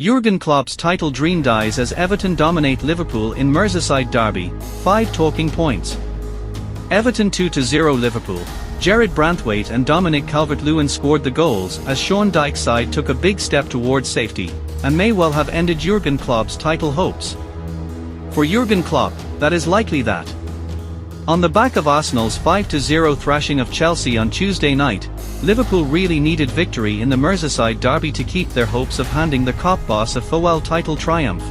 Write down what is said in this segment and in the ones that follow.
Jurgen Klopp's title dream dies as Everton dominate Liverpool in Merseyside derby. 5 talking points. Everton 2-0 Liverpool. Gerard Branthwaite and Dominic Calvert-Lewin scored the goals as Sean Dyche's side took a big step towards safety, and may well have ended Jurgen Klopp's title hopes. For Jurgen Klopp, that is likely that. On the back of Arsenal's 5-0 thrashing of Chelsea on Tuesday night, Liverpool really needed victory in the Merseyside derby to keep their hopes of handing the Kop boss a farewell title triumph.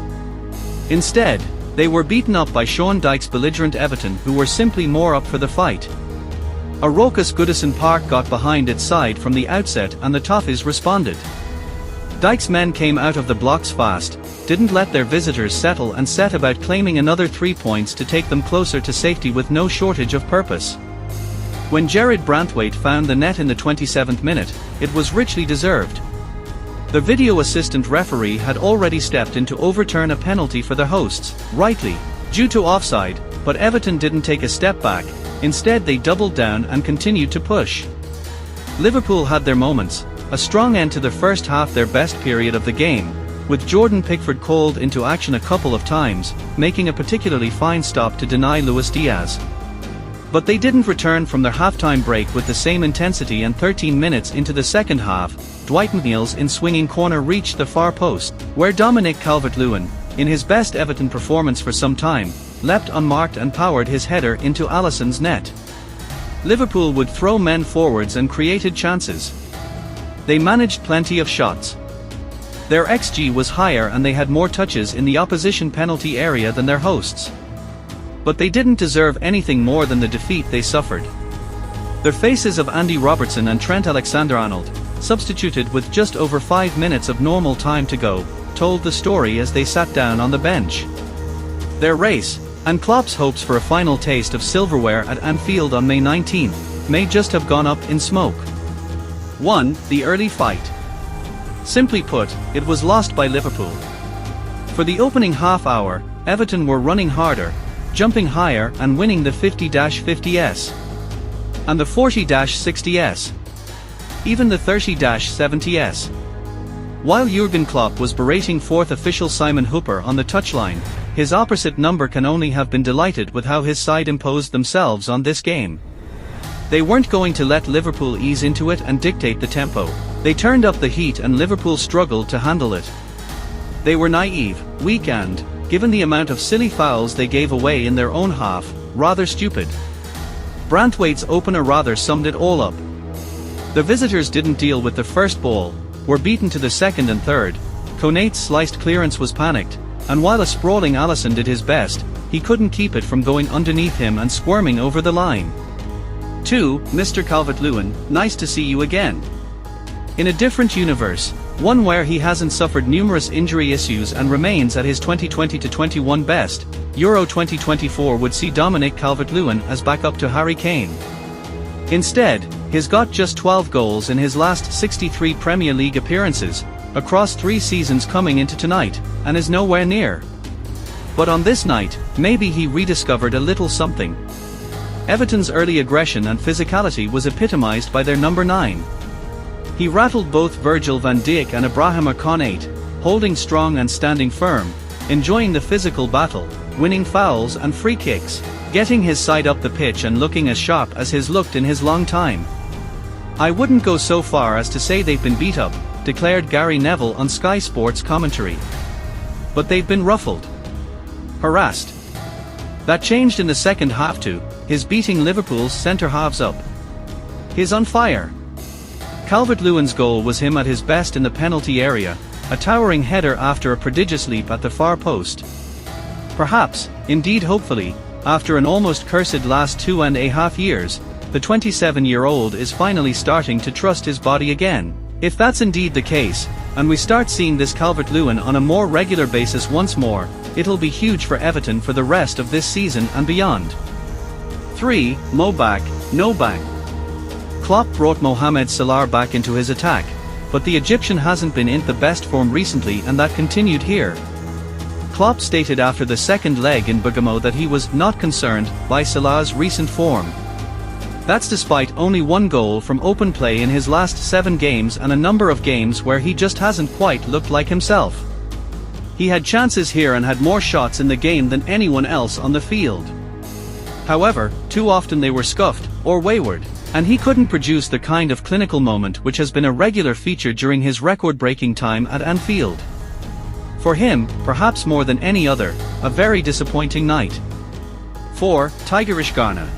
Instead, they were beaten up by Sean Dyche's belligerent Everton, who were simply more up for the fight. A raucous Goodison Park got behind its side from the outset and the Toffees responded. Dyche's men came out of the blocks fast, didn't let their visitors settle and set about claiming another 3 points to take them closer to safety with no shortage of purpose. When Gerard Branthwaite found the net in the 27th minute, it was richly deserved. The video assistant referee had already stepped in to overturn a penalty for the hosts, rightly, due to offside, but Everton didn't take a step back. Instead they doubled down and continued to push. Liverpool had their moments, a strong end to the first half, their best period of the game, with Jordan Pickford called into action a couple of times, making a particularly fine stop to deny Luis Diaz. But they didn't return from their halftime break with the same intensity, and 13 minutes into the second half, Dwight McNeil's in-swinging corner reached the far post, where Dominic Calvert-Lewin, in his best Everton performance for some time, leapt unmarked and powered his header into Alisson's net. Liverpool would throw men forwards and created chances. They managed plenty of shots. Their XG was higher and they had more touches in the opposition penalty area than their hosts. But they didn't deserve anything more than the defeat they suffered. Their faces of Andy Robertson and Trent Alexander-Arnold, substituted with just over 5 minutes of normal time to go, told the story as they sat down on the bench. Their race, and Klopp's hopes for a final taste of silverware at Anfield on May 19, may just have gone up in smoke. 1. The early fight. Simply put, it was lost by Liverpool. For the opening half hour, Everton were running harder, jumping higher and winning the 50-50s. And the 40-60s. Even the 30-70s. While Jurgen Klopp was berating fourth official Simon Hooper on the touchline, his opposite number can only have been delighted with how his side imposed themselves on this game. They weren't going to let Liverpool ease into it and dictate the tempo. They turned up the heat and Liverpool struggled to handle it. They were naive, weak and, given the amount of silly fouls they gave away in their own half, rather stupid. Branthwaite's opener rather summed it all up. The visitors didn't deal with the first ball, were beaten to the second and third. Konate's sliced clearance was panicked, and while a sprawling Alisson did his best, he couldn't keep it from going underneath him and squirming over the line. 2. Mr. Calvert-Lewin, nice to see you again. In a different universe, one where he hasn't suffered numerous injury issues and remains at his 2020-21 best, Euro 2024 would see Dominic Calvert-Lewin as backup to Harry Kane. Instead, he's got just 12 goals in his last 63 Premier League appearances, across 3 seasons coming into tonight, and is nowhere near. But on this night, maybe he rediscovered a little something. Everton's early aggression and physicality was epitomised by their number 9. He rattled both Virgil van Dijk and Ibrahima Konate, holding strong and standing firm, enjoying the physical battle, winning fouls and free kicks, getting his side up the pitch and looking as sharp as he's looked in his long time. I wouldn't go so far as to say they've been beat up, declared Gary Neville on Sky Sports commentary. But they've been ruffled. Harassed. That changed in the second half too, his beating Liverpool's centre-halves up. He's on fire. Calvert-Lewin's goal was him at his best in the penalty area, a towering header after a prodigious leap at the far post. Perhaps, indeed hopefully, after an almost cursed last 2.5 years, the 27-year-old is finally starting to trust his body again. If that's indeed the case, and we start seeing this Calvert-Lewin on a more regular basis once more, it'll be huge for Everton for the rest of this season and beyond. 3. Mo back, no bang. Klopp brought Mohamed Salah back into his attack, but the Egyptian hasn't been in the best form recently and that continued here. Klopp stated after the second leg in Bergamo that he was not concerned by Salah's recent form. That's despite only 1 goal from open play in his last 7 games and a number of games where he just hasn't quite looked like himself. He had chances here and had more shots in the game than anyone else on the field. However, too often they were scuffed, or wayward, and he couldn't produce the kind of clinical moment which has been a regular feature during his record-breaking time at Anfield. For him, perhaps more than any other, a very disappointing night. 4. Tigerish Garner.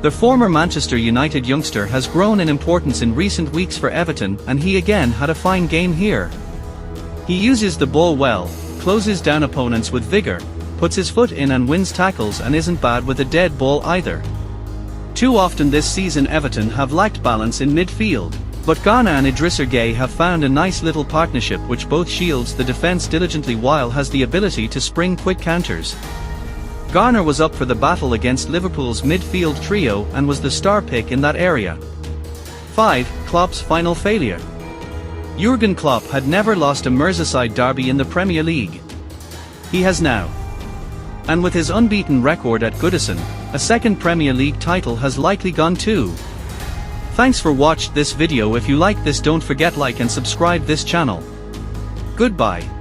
The former Manchester United youngster has grown in importance in recent weeks for Everton, and he again had a fine game here. He uses the ball well, closes down opponents with vigour, puts his foot in and wins tackles, and isn't bad with a dead ball either. Too often this season Everton have lacked balance in midfield, but Garner and Idrissa Gueye have found a nice little partnership which both shields the defence diligently while has the ability to spring quick counters. Garner was up for the battle against Liverpool's midfield trio and was the star pick in that area. 5. Klopp's final failure. Jurgen Klopp had never lost a Merseyside derby in the Premier League. He has now. And with his unbeaten record at Goodison, a second Premier League title has likely gone too. Thanks for watching this video. If you like this, don't forget like and subscribe this channel. Goodbye.